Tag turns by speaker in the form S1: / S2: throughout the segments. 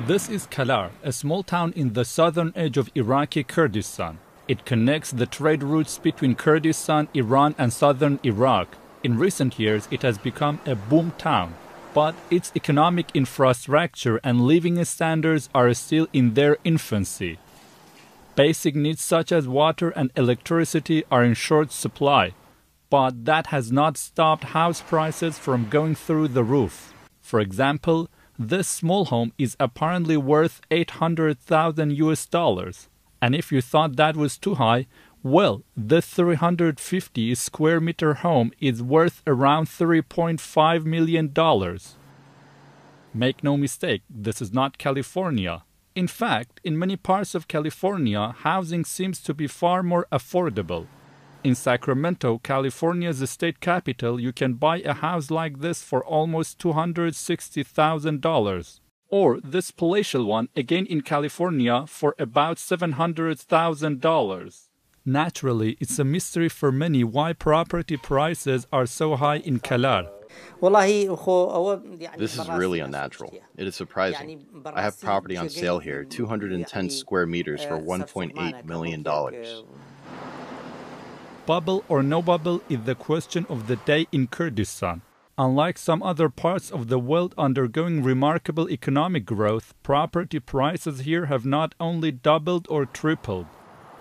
S1: This is Kalar, a small town in the southern edge of Iraqi Kurdistan. It connects the trade routes between Kurdistan, Iran and southern Iraq. In recent years, it has become a boom town, but its economic infrastructure and living standards are still in their infancy. Basic needs such as water and electricity are in short supply, but that has not stopped house prices from going through the roof. For example, this small home is apparently worth $800,000. And if you thought that was too high, well, the 350 square meter home is worth around $3.5 million. Make no mistake, this is not California. In fact, in many parts of California, housing seems to be far more affordable. In Sacramento, California's state capital, you can buy a house like this for almost $260,000. Or this palatial one, again in California, for about $700,000. Naturally, it's a mystery for many why property prices are so high in Kalar.
S2: This is really unnatural. It is surprising. I have property on sale here, 210 square meters for $1.8 million.
S1: Bubble or no bubble is the question of the day in Kurdistan. Unlike some other parts of the world undergoing remarkable economic growth, property prices here have not only doubled or tripled.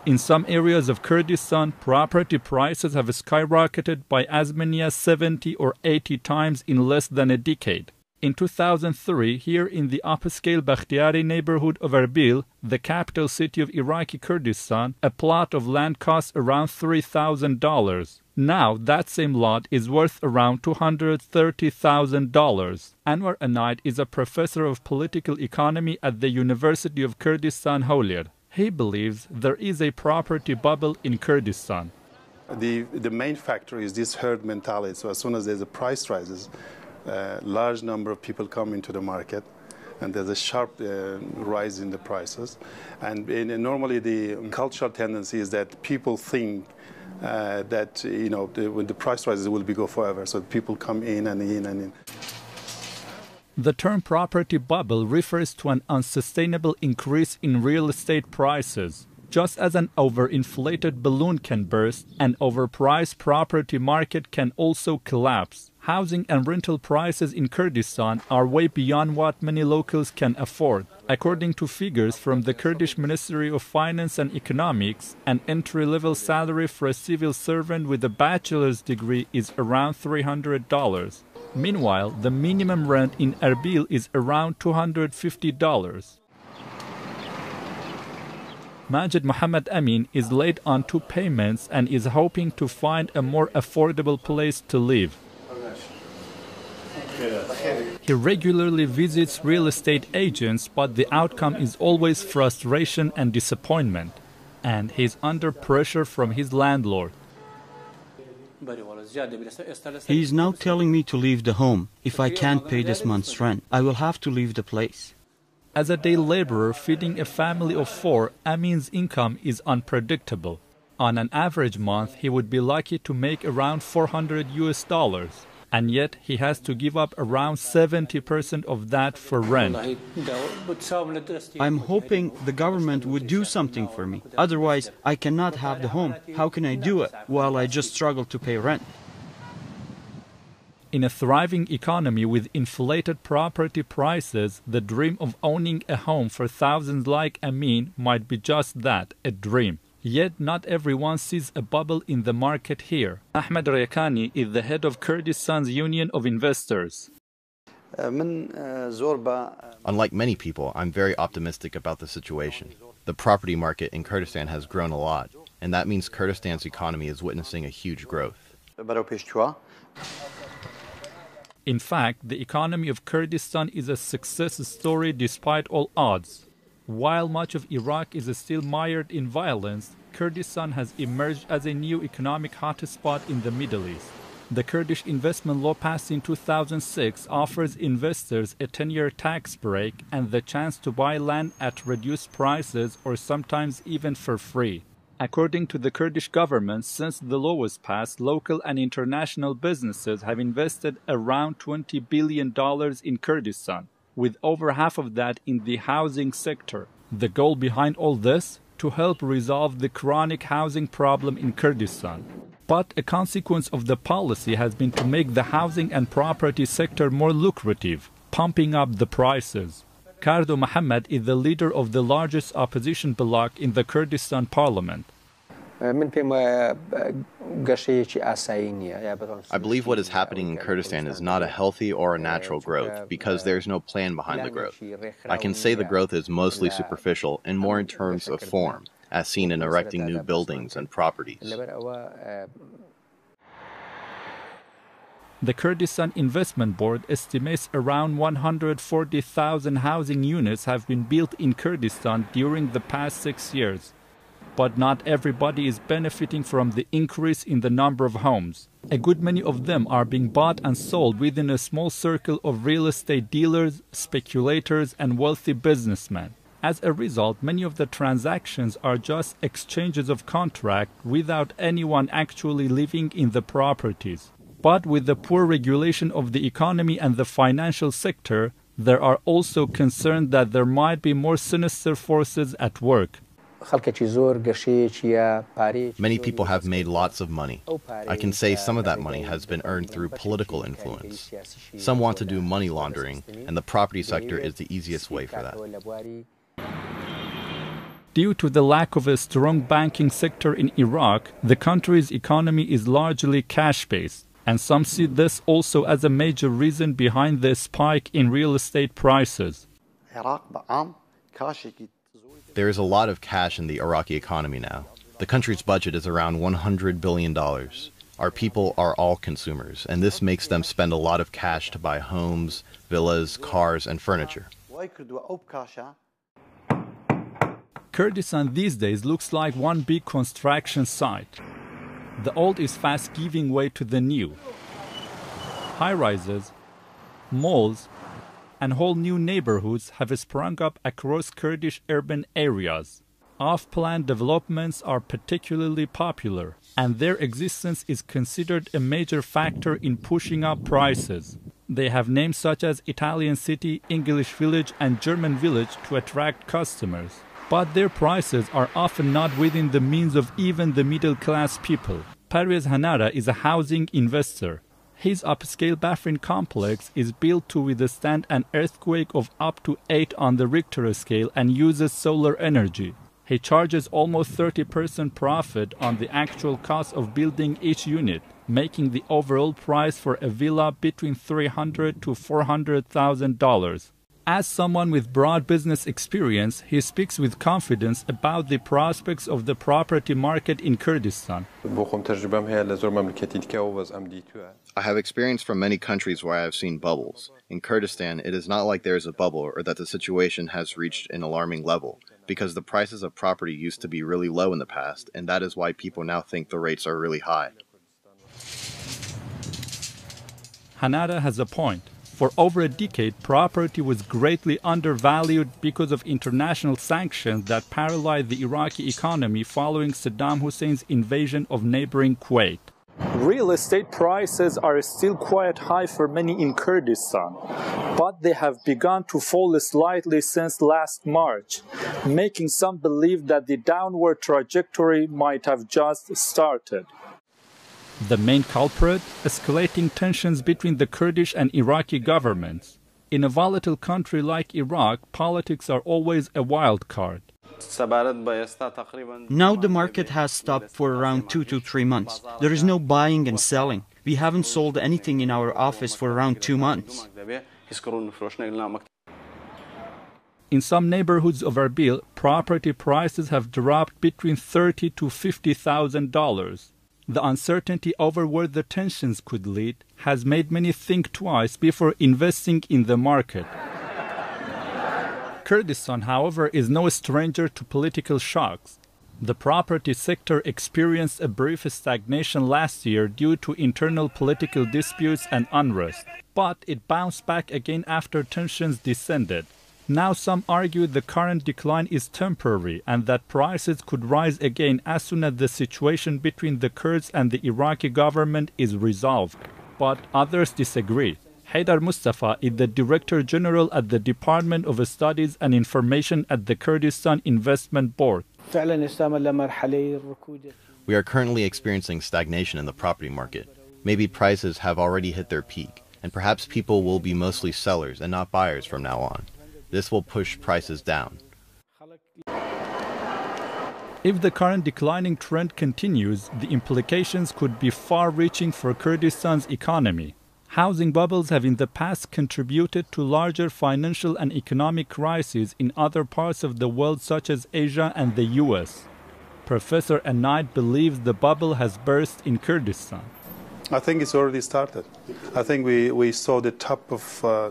S1: In some areas of Kurdistan, property prices have skyrocketed by as many as 70 or 80 times in less than a decade. In 2003, here in the upscale Bakhtiari neighborhood of Erbil, the capital city of Iraqi Kurdistan, a plot of land costs around $3,000. Now, that same lot is worth around $230,000. Anwar Anaid is a professor of political economy at the University of Kurdistan Hawlier. He believes there is a property bubble in Kurdistan.
S3: The main factor is this herd mentality. So as soon as there's a price rises, large number of people come into the market, and there's a sharp rise in the prices. And normally the cultural tendency is that people think that when the price rises, it will go forever. So people come in and in and in.
S1: The term property bubble refers to an unsustainable increase in real estate prices. Just as an overinflated balloon can burst, an overpriced property market can also collapse. Housing and rental prices in Kurdistan are way beyond what many locals can afford. According to figures from the Kurdish Ministry of Finance and Economics, an entry-level salary for a civil servant with a bachelor's degree is around $300. Meanwhile, the minimum rent in Erbil is around $250. Majid Muhammad Amin is late on 2 payments and is hoping to find a more affordable place to live. He regularly visits real estate agents, but the outcome is always frustration and disappointment, and he's under pressure from his landlord.
S4: He is now telling me to leave the home. If I can't pay this month's rent, I will have to leave the place.
S1: As a day laborer feeding a family of 4, Amin's income is unpredictable. On an average month, he would be lucky to make around $400, and yet he has to give up around 70% of that for rent.
S4: I'm hoping the government would do something for me. Otherwise, I cannot have the home. How can I do it while I just struggle to pay rent?
S1: In a thriving economy with inflated property prices, the dream of owning a home for thousands like Amin might be just that, a dream. Yet not everyone sees a bubble in the market here. Ahmed Rayakani is the head of Kurdistan's Union of Investors.
S2: Unlike many people, I'm very optimistic about the situation. The property market in Kurdistan has grown a lot, and that means Kurdistan's economy is witnessing a huge growth.
S1: In fact, the economy of Kurdistan is a success story despite all odds. While much of Iraq is still mired in violence, Kurdistan has emerged as a new economic hotspot in the Middle East. The Kurdish investment law passed in 2006 offers investors a 10-year tax break and the chance to buy land at reduced prices or sometimes even for free. According to the Kurdish government, since the law was passed, local and international businesses have invested around $20 billion in Kurdistan. with over half of that in the housing sector. The goal behind all this? To help resolve the chronic housing problem in Kurdistan. But a consequence of the policy has been to make the housing and property sector more lucrative, pumping up the prices. Kardo Mohammed is the leader of the largest opposition bloc in the Kurdistan parliament.
S2: I believe what is happening in Kurdistan is not a healthy or a natural growth because there's no plan behind the growth. I can say the growth is mostly superficial and more in terms of form, as seen in erecting new buildings and properties.
S1: The Kurdistan Investment Board estimates around 140,000 housing units have been built in Kurdistan during the past 6 years. But not everybody is benefiting from the increase in the number of homes. A good many of them are being bought and sold within a small circle of real estate dealers, speculators, and wealthy businessmen. As a result, many of the transactions are just exchanges of contract without anyone actually living in the properties. But with the poor regulation of the economy and the financial sector, there are also concerns that there might be more sinister forces at work.
S2: Many people have made lots of money. I can say some of that money has been earned through political influence. Some want to do money laundering, and the property sector is the easiest way for that.
S1: Due to the lack of a strong banking sector in Iraq, the country's economy is largely cash-based, and some see this also as a major reason behind the spike in real estate prices.
S2: There is a lot of cash in the Iraqi economy now. The country's budget is around $100 billion. Our people are all consumers, and this makes them spend a lot of cash to buy homes, villas, cars, and furniture.
S1: Kurdistan these days looks like one big construction site. The old is fast giving way to the new. High-rises, malls, and whole new neighborhoods have sprung up across Kurdish urban areas. Off-plan developments are particularly popular, and their existence is considered a major factor in pushing up prices. They have names such as Italian City, English Village, and German Village to attract customers. But their prices are often not within the means of even the middle-class people. Parvez Hanara is a housing investor. His upscale Bafrin complex is built to withstand an earthquake of up to 8 on the Richter scale and uses solar energy. He charges almost 30% profit on the actual cost of building each unit, making the overall price for a villa between $300,000 to $400,000. As someone with broad business experience, he speaks with confidence about the prospects of the property market in Kurdistan.
S2: I have experience from many countries where I have seen bubbles. In Kurdistan, it is not like there is a bubble or that the situation has reached an alarming level, because the prices of property used to be really low in the past, and that is why people now think the rates are really high.
S1: Hanada has a point. For over a decade, property was greatly undervalued because of international sanctions that paralyzed the Iraqi economy following Saddam Hussein's invasion of neighboring Kuwait. Real estate prices are still quite high for many in Kurdistan, but they have begun to fall slightly since last March, making some believe that the downward trajectory might have just started. The main culprit? Escalating tensions between the Kurdish and Iraqi governments. In a volatile country like Iraq, politics are always a wild card.
S4: Now the market has stopped for around 2 to 3 months. There is no buying and selling. We haven't sold anything in our office for around 2 months.
S1: In some neighborhoods of Erbil, property prices have dropped between $30,000 to $50,000. The uncertainty over where the tensions could lead has made many think twice before investing in the market. Kurdistan, however, is no stranger to political shocks. The property sector experienced a brief stagnation last year due to internal political disputes and unrest, but it bounced back again after tensions descended. Now some argue the current decline is temporary and that prices could rise again as soon as the situation between the Kurds and the Iraqi government is resolved. But others disagree. Haidar Mustafa is the Director General at the Department of Studies and Information at the Kurdistan Investment Board.
S2: We are currently experiencing stagnation in the property market. Maybe prices have already hit their peak, and perhaps people will be mostly sellers and not buyers from now on. This will push prices down.
S1: If the current declining trend continues, the implications could be far-reaching for Kurdistan's economy. Housing bubbles have in the past contributed to larger financial and economic crises in other parts of the world such as Asia and the US. Professor Anaid believes the bubble has burst in Kurdistan.
S3: I think it's already started. I think we saw the top of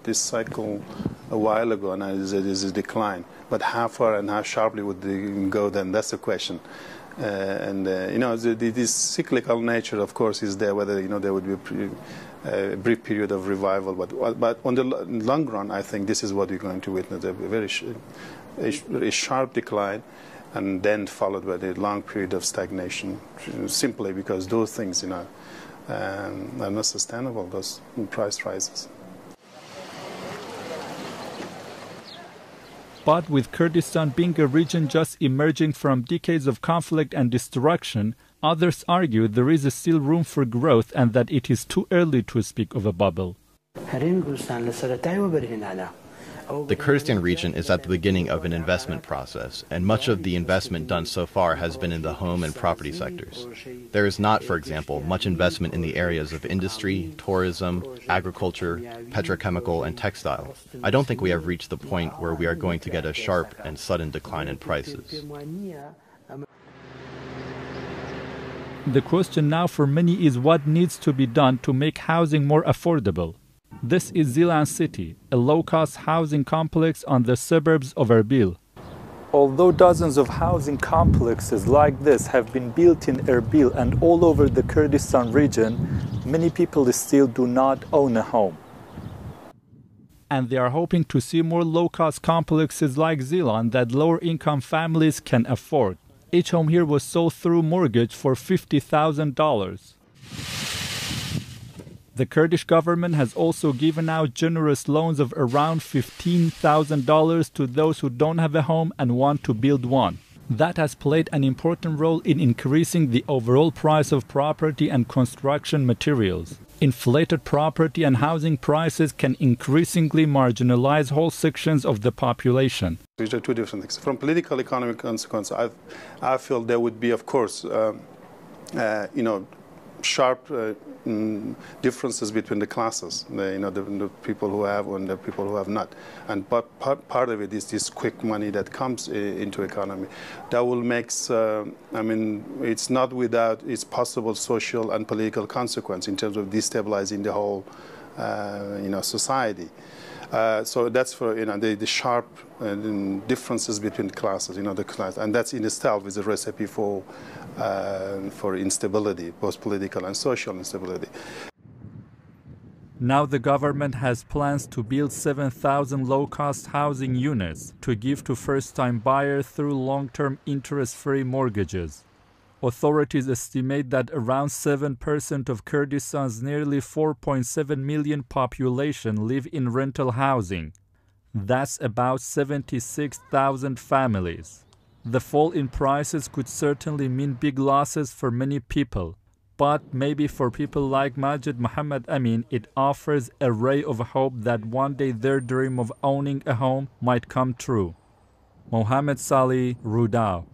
S3: this cycle a while ago, and it is a decline. But how far and how sharply would it go then? That's the question. This cyclical nature, of course, is there, whether there would be a brief period of revival. But on the long run, I think this is what we're going to witness, a very sharp decline, and then followed by a long period of stagnation, simply because those things are not sustainable, those price rises.
S1: But with Kurdistan being a region just emerging from decades of conflict and destruction, others argue there is still room for growth and that it is too early to speak of a bubble.
S2: The Kurdistan region is at the beginning of an investment process, and much of the investment done so far has been in the home and property sectors. There is not, for example, much investment in the areas of industry, tourism, agriculture, petrochemical, and textile. I don't think we have reached the point where we are going to get a sharp and sudden decline in prices.
S1: The question now for many is what needs to be done to make housing more affordable. This is Zilan City, a low-cost housing complex on the suburbs of Erbil. Although dozens of housing complexes like this have been built in Erbil and all over the Kurdistan region, many people still do not own a home. And they are hoping to see more low-cost complexes like Zilan that lower-income families can afford. Each home here was sold through mortgage for $50,000. The Kurdish government has also given out generous loans of around $15,000 to those who don't have a home and want to build one. That has played an important role in increasing the overall price of property and construction materials. Inflated property and housing prices can increasingly marginalize whole sections of the population.
S3: These are two different things. From political economic consequences, I feel there would be, of course, sharp differences between the classes, the people who have and the people who have not. But part of it is this quick money that comes into economy. That will make, it's not without its possible social and political consequence in terms of destabilizing the whole, society. So that's for the sharp differences between classes, the class, and that's in itself is a recipe for instability, both political and social instability.
S1: Now the government has plans to build 7,000 low-cost housing units to give to first-time buyers through long-term interest-free mortgages. Authorities estimate that around 7% of Kurdistan's nearly 4.7 million population live in rental housing. That's about 76,000 families. The fall in prices could certainly mean big losses for many people, but maybe for people like Majid Muhammad Amin, it offers a ray of hope that one day their dream of owning a home might come true. Mohammed Salih, Rudao.